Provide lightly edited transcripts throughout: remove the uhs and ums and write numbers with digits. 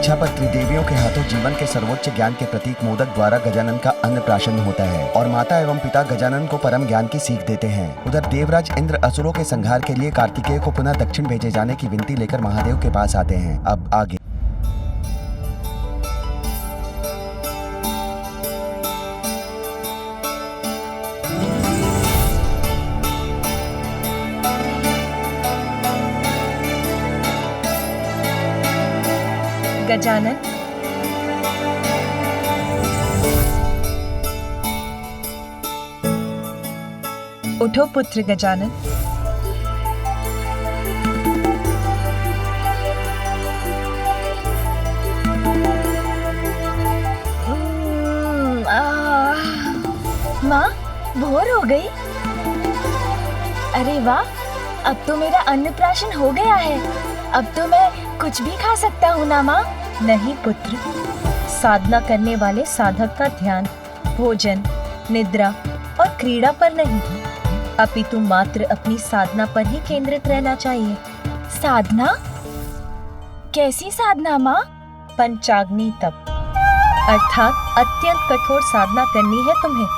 इच्छा पर त्रिदेवियों के हाथों जीवन के सर्वोच्च ज्ञान के प्रतीक मोदक द्वारा गजानन का अन्नप्राशन होता है और माता एवं पिता गजानन को परम ज्ञान की सीख देते हैं। उधर देवराज इंद्र असुरों के संहार के लिए कार्तिकेय को पुनः दक्षिण भेजे जाने की विनती लेकर महादेव के पास आते हैं। अब आगे गजानन, उठो पुत्र गजानन। माँ, भोर हो गई। अरे वाह, अब तो मेरा अन्नप्राशन हो गया है। अब तो मैं कुछ भी खा सकता हूँ ना माँ? नहीं पुत्र, साधना करने वाले साधक का ध्यान भोजन, निद्रा और क्रीड़ा पर नहीं, अपितु मात्र अपनी साधना पर ही केंद्रित रहना चाहिए। साधना? कैसी साधना माँ? पंचाग्नि तप, अर्थात अत्यंत कठोर साधना करनी है तुम्हें,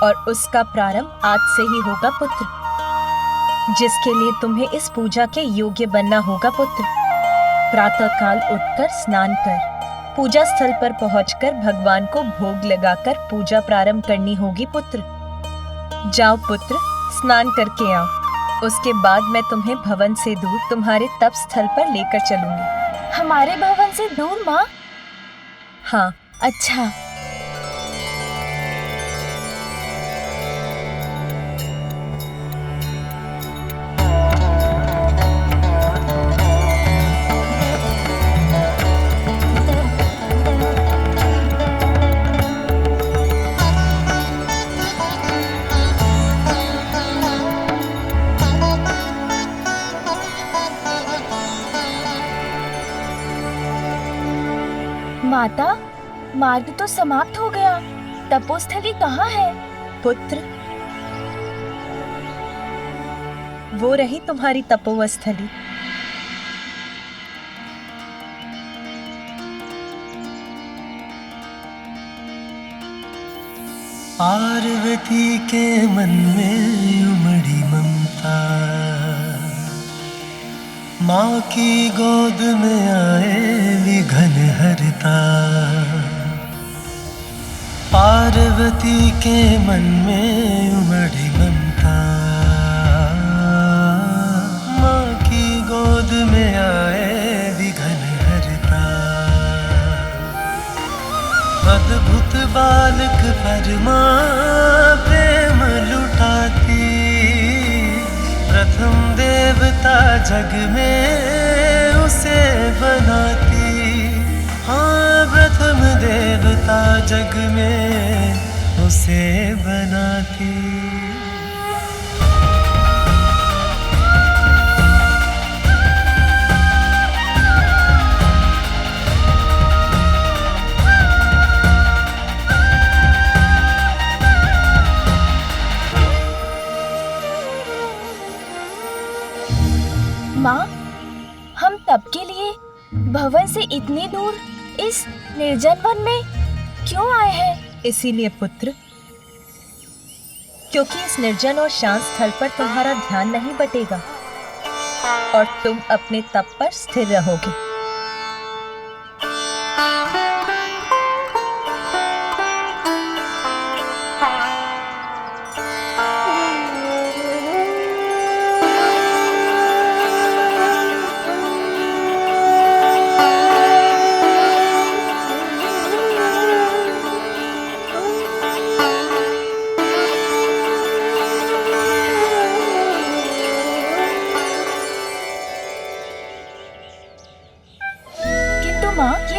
और उसका प्रारंभ आज से ही होगा पुत्र, जिसके लिए तुम्हें इस पूजा के योग्य बनना होगा पुत्र। प्रातः काल उठकर स्नान कर पूजा स्थल पर पहुंचकर भगवान को भोग लगाकर पूजा प्रारंभ करनी होगी पुत्र। जाओ पुत्र, स्नान करके आओ। उसके बाद मैं तुम्हें भवन से दूर तुम्हारे तप स्थल पर लेकर चलूंगी। हमारे भवन से दूर माँ? हाँ। अच्छा। माता, मार्ग तो समाप्त हो गया। तपोस्थली कहाँ है? पुत्र, वो रही तुम्हारी तपोस्थली। पार्वती के मन में उमड़ी ममता, माँ की गोद में आए विघन हरता। पार्वती के मन में उमड़ी ममता, माँ की गोद में आए विघन हरता। अद्भुत बालक पर माँ प्रेम लुटाती, प्रथम देवता जग में उसे बनाती। हाँ, प्रथम देवता जग में उसे बनाती। माँ, हम तप के लिए भवन से इतनी दूर इस निर्जन वन में क्यों आए हैं? इसीलिए पुत्र, क्योंकि इस निर्जन और शांत स्थल पर तुम्हारा ध्यान नहीं बटेगा और तुम अपने तप पर स्थिर रहोगे।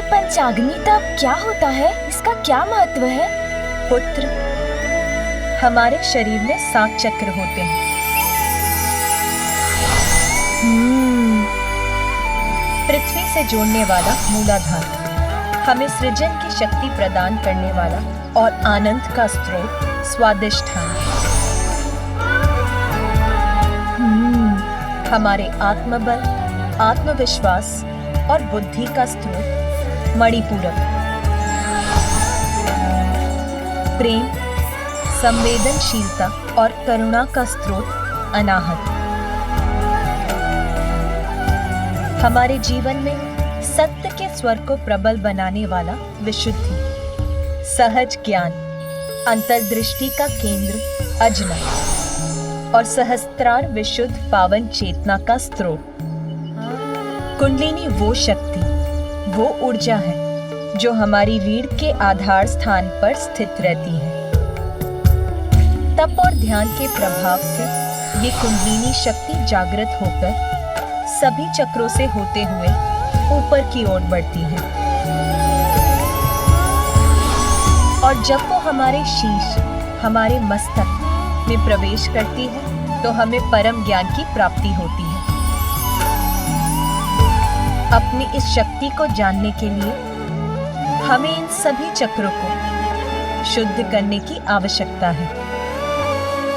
पंचाग्नि तप क्या होता है? इसका क्या महत्व है? पुत्र, हमारे शरीर में 7 चक्र होते हैं। पृथ्वी से जोड़ने वाला मूलाधार, हमें सृजन की शक्ति प्रदान करने वाला और आनंद का स्रोत स्वादिष्ठान, हमारे आत्मबल, आत्मविश्वास और बुद्धि का स्रोत मणिपूरक, प्रेम, संवेदनशीलता और करुणा का स्रोत अनाहत। हमारे जीवन में सत्य के स्वर को प्रबल बनाने वाला विशुद्धि, सहज ज्ञान, अंतर्दृष्टि का केंद्र अजना और सहस्त्रार विशुद्ध पावन चेतना का स्रोत। कुंडलिनी वो शक्ति, वो ऊर्जा है जो हमारी रीढ़ के आधार स्थान पर स्थित रहती है। तप और ध्यान के प्रभाव से ये कुंडलिनी शक्ति जागृत होकर सभी चक्रों से होते हुए ऊपर की ओर बढ़ती है और जब वो हमारे शीश, हमारे मस्तक में प्रवेश करती है तो हमें परम ज्ञान की प्राप्ति होती है। अपनी इस शक्ति को जानने के लिए हमें इन सभी चक्रों को शुद्ध करने की आवश्यकता है।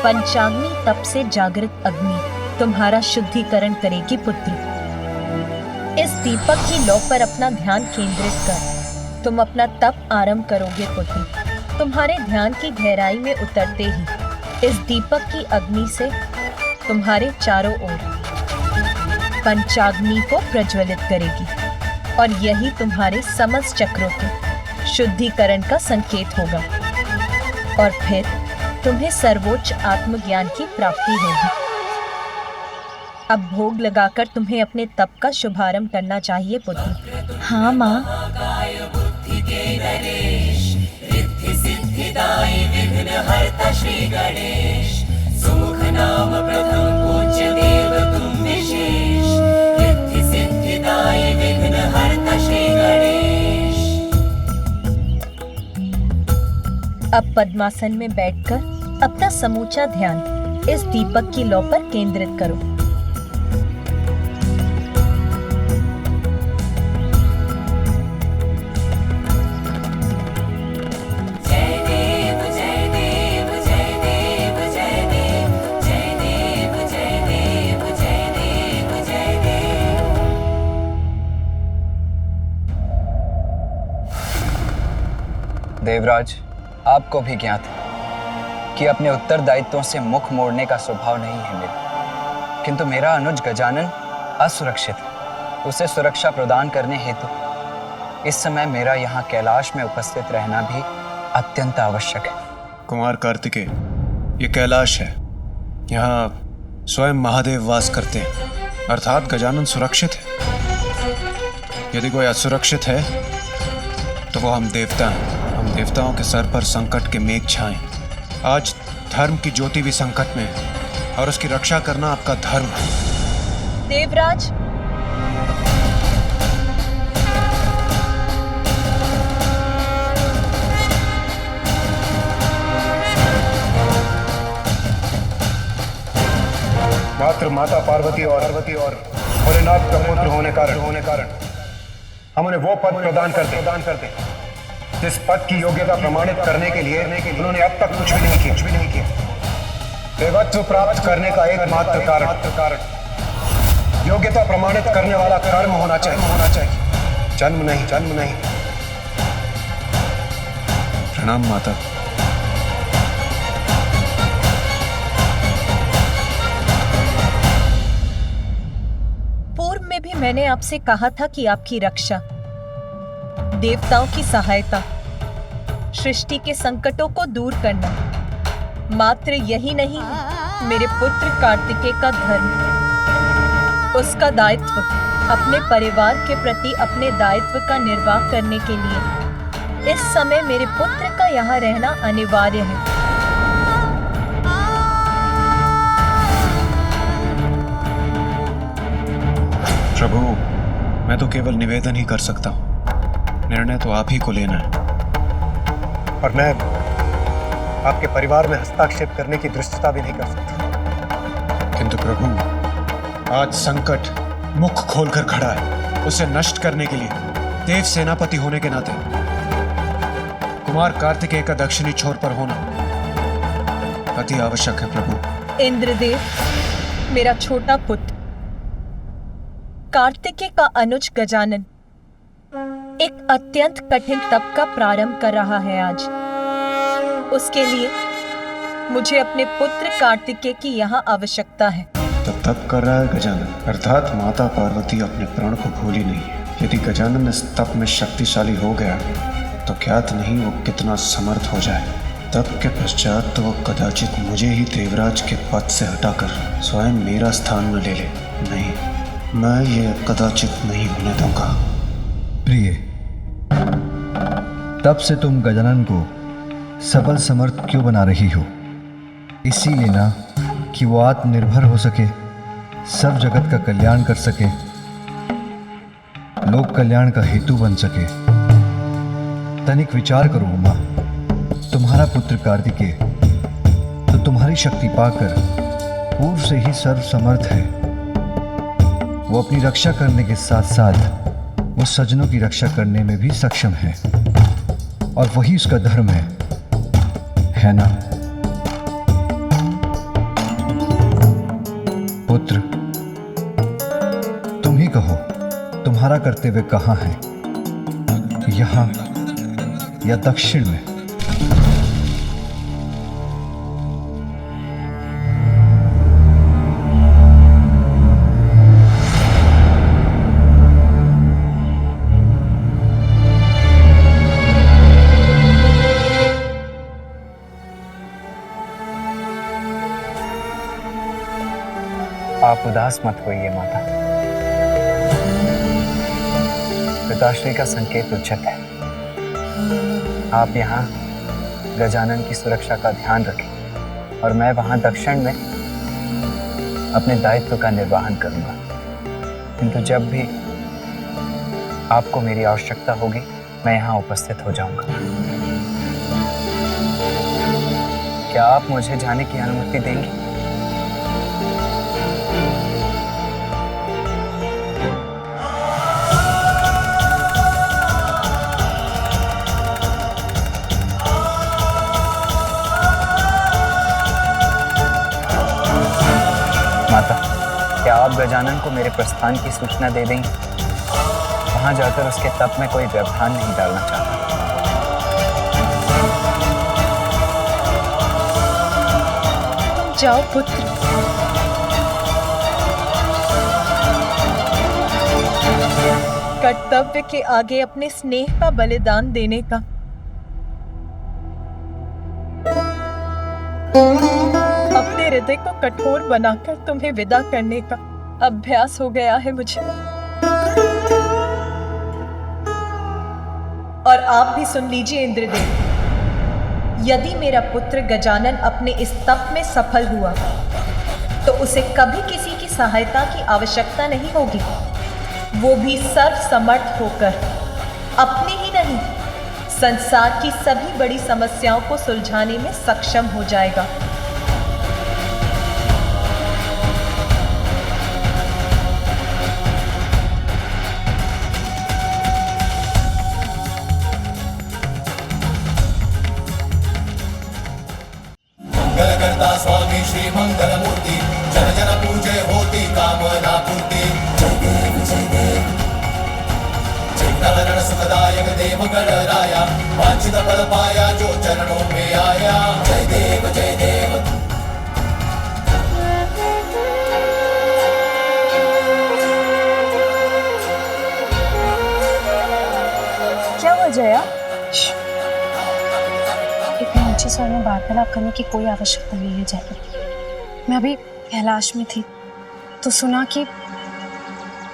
पंचाग्नि तप से जागृत अग्नि तुम्हारा शुद्धिकरण करेगी पुत्र। इस दीपक की लौ पर अपना ध्यान केंद्रित कर तुम अपना तप आरंभ करोगे पुत्र। तुम्हारे ध्यान की गहराई में उतरते ही इस दीपक की अग्नि से तुम्हारे चारों ओर पंचाग्नि को प्रज्वलित करेगी और यही तुम्हारे समस्त चक्रों के शुद्धिकरण का संकेत होगा और फिर तुम्हें सर्वोच्च आत्मज्ञान की प्राप्ति होगी। अब भोग लगाकर तुम्हें अपने तप का शुभारंभ करना चाहिए पुत्र। हाँ माँ। अब पद्मासन में बैठकर अपना समूचा ध्यान इस दीपक की लौ पर केंद्रित करो। देवराज, आपको भी ज्ञात है कि अपने उत्तरदायित्वों से मुख मोड़ने का स्वभाव नहीं है मेरा, किंतु मेरा अनुज गजानन असुरक्षित है। उसे सुरक्षा प्रदान करने हेतु इस समय मेरा यहाँ कैलाश में उपस्थित रहना भी अत्यंत आवश्यक है। कुमार कार्तिकेय, ये कैलाश है, यहाँ स्वयं महादेव वास करते हैं, अर्थात गजानन सुरक्षित है। यदि कोई असुरक्षित है तो वो हम देवता हैं। हम देवताओं के सर पर संकट के मेघ छाएं। आज धर्म की ज्योति भी संकट में है और उसकी रक्षा करना आपका धर्म है। देवराज, मात्र माता पार्वती और भोलेनाथ का पुत्र होने कारण हम उन्हें वो पद प्रदान कर दे जिस पद की योग्यता प्रमाणित करने के लिए उन्होंने अब तक कुछ भी नहीं किया। देवत्व प्राप्त करने का एकमात्र कारण योग्यता प्रमाणित करने वाला कर्म होना चाहिए, जन्म नहीं। प्रणाम माता। पूर्व में भी मैंने आपसे कहा था कि आपकी रक्षा, देवताओं की सहायता, सृष्टि के संकटों को दूर करना मात्र यही नहीं है मेरे पुत्र कार्तिकेय का धर्म। उसका दायित्व अपने परिवार के प्रति अपने दायित्व का निर्वाह करने के लिए इस समय मेरे पुत्र का यहाँ रहना अनिवार्य है। प्रभु, मैं तो केवल निवेदन ही कर सकता हूँ, निर्णय तो आप ही को लेना है। और मैं आपके परिवार में हस्तक्षेप करने की दृष्टता भी नहीं कर सकता। किंतु प्रभु, आज संकट मुख खोलकर खड़ा है। उसे नष्ट करने के लिए देव सेनापति होने के नाते कुमार कार्तिकेय का दक्षिणी छोर पर होना अति आवश्यक है प्रभु। इंद्रदेव, मेरा छोटा पुत्र कार्तिकेय का अनुज गजानन एक अत्यंत कठिन तप का प्रारंभ कर रहा है आज। उसके लिए मुझे अपने पुत्र कार्तिकेय की यहाँ आवश्यकता है। तो तप कर रहा है गजानन, अर्थात माता पार्वती अपने प्राण को भूली नहीं है। यदि गजानन इस तप में शक्तिशाली हो गया तो ज्ञात नहीं वो कितना समर्थ हो जाए। तप के पश्चात तो वो कदाचित मुझे ही देवराज के पद से हटाकर स्वयं मेरा स्थान में ले ले। नहीं, मैं ये कदाचित नहीं होने दूंगा। प्रिय, तब से तुम गजानन को सबल समर्थ क्यों बना रही हो? इसीलिए ना कि वो आत्मनिर्भर हो सके, सब जगत का कल्याण कर सके, लोक कल्याण का हेतु बन सके। तनिक विचार करो उमा, तुम्हारा पुत्र कार्तिकेय तो तुम्हारी शक्ति पाकर पूर्व से ही सर्व समर्थ है। वो अपनी रक्षा करने के साथ साथ वो सज्जनों की रक्षा करने में भी सक्षम है, और वही उसका धर्म है ना? पुत्र, तुम ही कहो, तुम्हारा कर्तव्य कहाँ है, यहाँ या दक्षिण में? आप उदास मत होइए माता। पिताश्री का संकेत उचित है। आप यहाँ गजानन की सुरक्षा का ध्यान रखें और मैं वहाँ दक्षिण में अपने दायित्व का निर्वहन करूँगा। किंतु जब भी आपको मेरी आवश्यकता होगी मैं यहाँ उपस्थित हो जाऊँगा। क्या आप मुझे जाने की अनुमति देंगी? माता, क्या आप गजानन को मेरे प्रस्थान की सूचना दे देंगे? वहां जाकर उसके तप में कोई व्यवधान नहीं डालना चाहता। जाओ पुत्र। कर्तव्य के आगे अपने स्नेह का बलिदान देने का अपने हृदय को कठोर बनाकर तुम्हें विदा करने का अभ्यास हो गया है मुझे। और आप भी सुन लीजिए इंद्रदेव, यदि मेरा पुत्र गजानन अपने इस तप में सफल हुआ तो उसे कभी किसी की सहायता की आवश्यकता नहीं होगी। वो भी सर्व समर्थ होकर अपनी ही नहीं, संसार की सभी बड़ी समस्याओं को सुलझाने में सक्षम हो जाएगा। मंगलकर्ता स्वामी श्री मंगलमूर्ति, जन जन पूजे होती कामना पूर्ति। चित्तहरण सुखदायक देव गणराया, वांछित फल पाया जो चरणों में आया। जय देव जय देव। क्या हुआ जया? इतने ऊंचे स्वर में वार्तालाप करने की कोई आवश्यकता नहीं है जया। मैं अभी कैलाश में थी तो सुना कि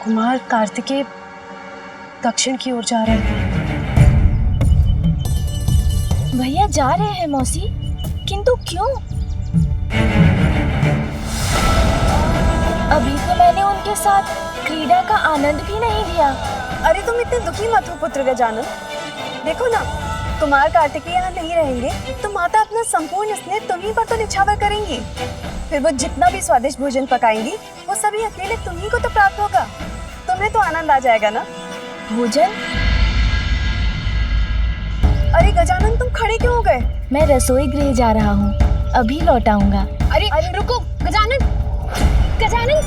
कुमार कार्तिकेय दक्षिण की ओर जा रहे हैं। भैया जा रहे हैं मौसी, किंतु क्यों? अभी तो मैंने उनके साथ क्रीड़ा का आनंद भी नहीं लिया। अरे तुम इतने दुखी मत हो पुत्र गजानन। देखो ना, कुमार कार्तिकेय यहाँ नहीं रहेंगे तो माता अपना संपूर्ण स्नेह तुम्ही पर तो निछावर करेंगी। फिर वो जितना भी स्वादिष्ट भोजन पकाएंगी वो सभी अकेले तुम्ही को तो प्राप्त होगा। तुम्हें तो आनंद आ जाएगा ना। भोजन? अरे गजानन, तुम खड़े क्यों हो गए? मैं रसोई गृह जा रहा हूँ, अभी लौट आऊंगा। अरे रुको गजानन, गजानन।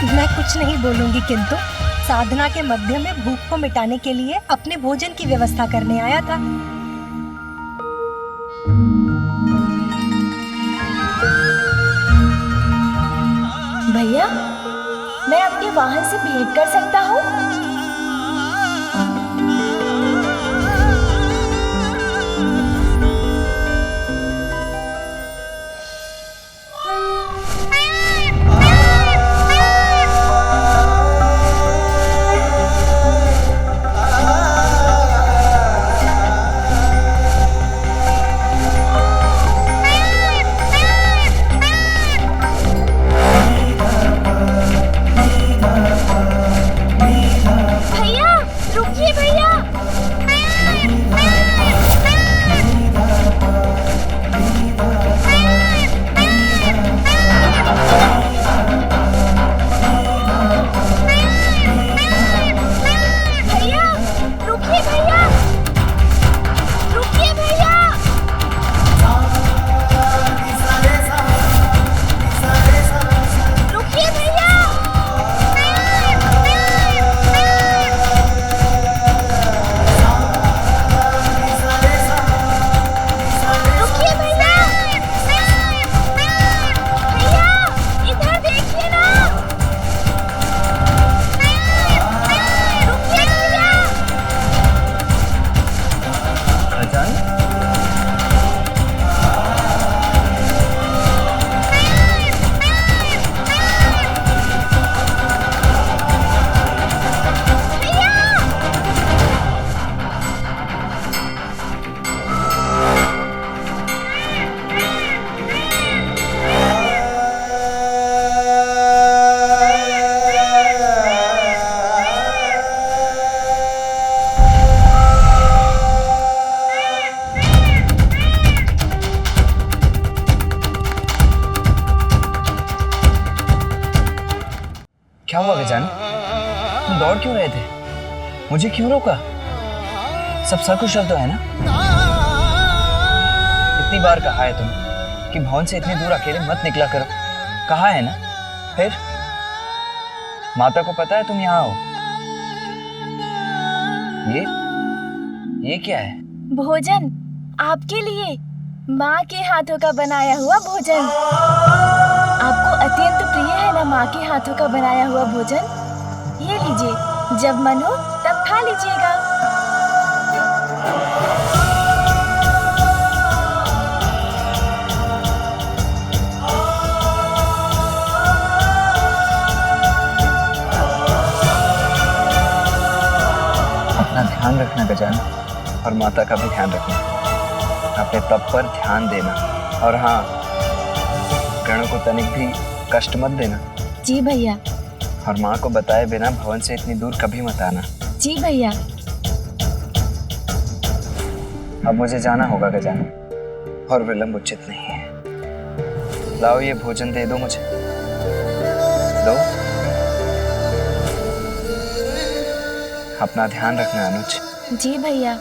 मैं कुछ नहीं बोलूंगी, किंतु साधना के मध्य में भूख को मिटाने के लिए अपने भोजन की व्यवस्था करने आया था। भैया, मैं आपके वाहन से भेंट कर सकता हूँ? क्या हुआ गजानन? तुम दौड़ क्यों रहे थे? मुझे क्यों रोका? सब सकुशल तो है ना? इतनी बार कहा है तुम कि भवन से इतनी दूर अकेले मत निकला करो। कहा है ना? फिर माता को पता है तुम यहाँ हो? ये क्या है? भोजन आपके लिए, माँ के हाथों का बनाया हुआ भोजन। आपको अत्यंत प्रिय है ना माँ के हाथों का बनाया हुआ भोजन? ये लीजिए, जब मन हो तब खा लीजिएगा। अपना ध्यान रखना गजानन, और माता का भी ध्यान रखना। अपने तप पर ध्यान देना, और हाँ, गणों को तनिक भी कष्ट मत देना। जी भैया। और माँ को बताए बिना भवन से इतनी दूर कभी मत आना। जी भैया। अब मुझे जाना होगा गजानन, और विलंब उचित नहीं है। लाओ ये भोजन दे दो मुझे। दो। अपना ध्यान रखना अनुज। जी भैया।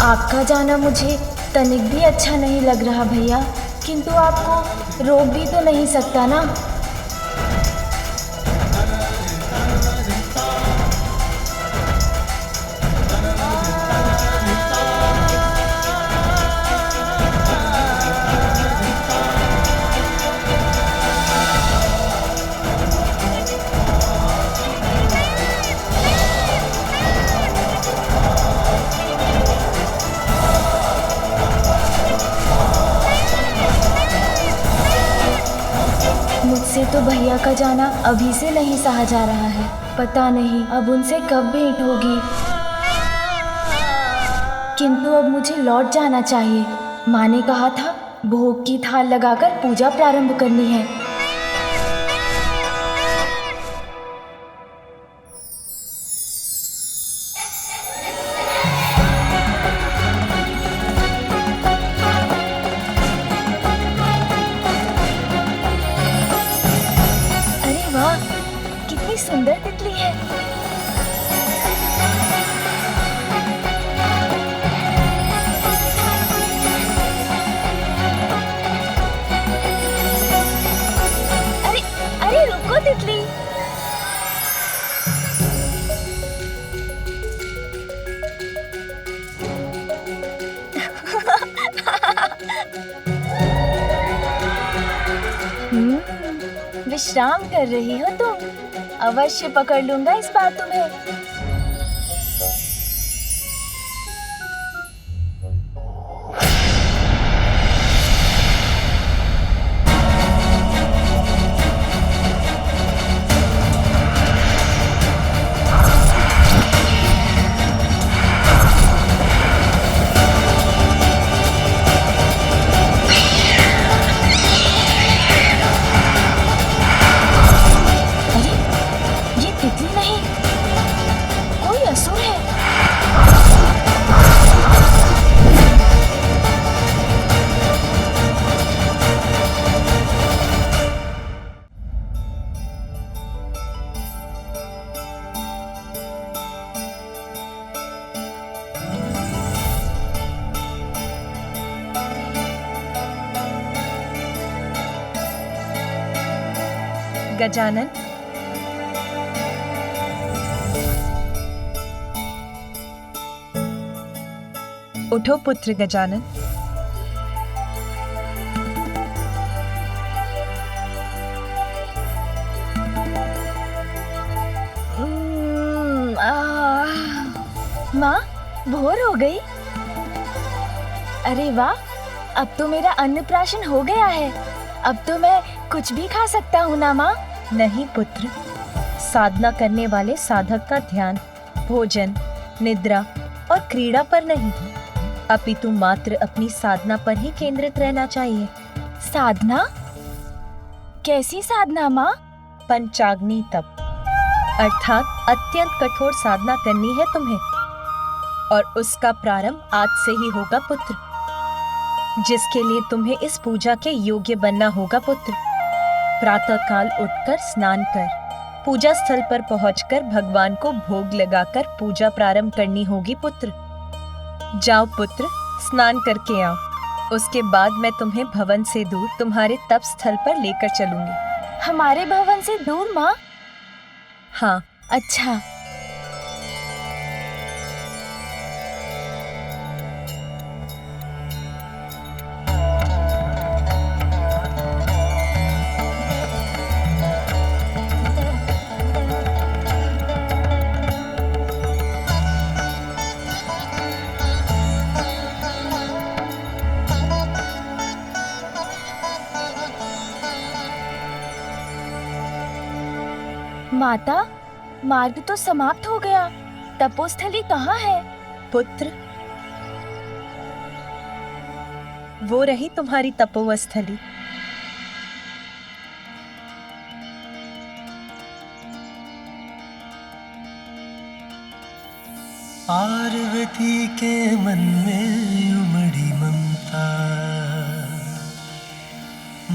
आपका जाना मुझे तनिक भी अच्छा नहीं लग रहा भैया, किंतु आपको रोक भी तो नहीं सकता ना। मुझसे तो भैया का जाना अभी से नहीं सहा जा रहा है। पता नहीं अब उनसे कब भेंट होगी, किंतु अब मुझे लौट जाना चाहिए। माँ ने कहा था भोग की थाल लगाकर पूजा प्रारंभ करनी है। सुंदर तितली है। अरे अरे रुको तितली। विश्राम कर रही हो तुम? अवश्य पकड़ लूंगा इस बार तुम्हें। गजानन, उठो पुत्र गजानन। माँ, भोर हो गई। अरे वाह, अब तो मेरा अन्नप्राशन हो गया है। अब तो मैं कुछ भी खा सकता हूँ ना माँ? नहीं पुत्र, साधना करने वाले साधक का ध्यान भोजन, निद्रा और क्रीड़ा पर नहीं, अपितु मात्र अपनी साधना पर ही केंद्रित रहना चाहिए। साधना? कैसी साधना माँ? पंचाग्नि तप, अर्थात अत्यंत कठोर साधना करनी है तुम्हें, और उसका प्रारंभ आज से ही होगा पुत्र, जिसके लिए तुम्हें इस पूजा के योग्य बनना होगा पुत्र। प्रातः काल उठकर स्नान कर, पूजा स्थल पर पहुंचकर भगवान को भोग लगाकर पूजा प्रारंभ करनी होगी पुत्र। जाओ पुत्र, स्नान करके आओ, उसके बाद मैं तुम्हें भवन से दूर तुम्हारे तप स्थल पर लेकर चलूंगी। हमारे भवन से दूर माँ? हाँ। अच्छा। माता, मार्ग तो समाप्त हो गया। तपोस्थली कहाँ है? पुत्र, वो रही तुम्हारी तपोस्थली। पार्वती के मन में उमड़ी ममता,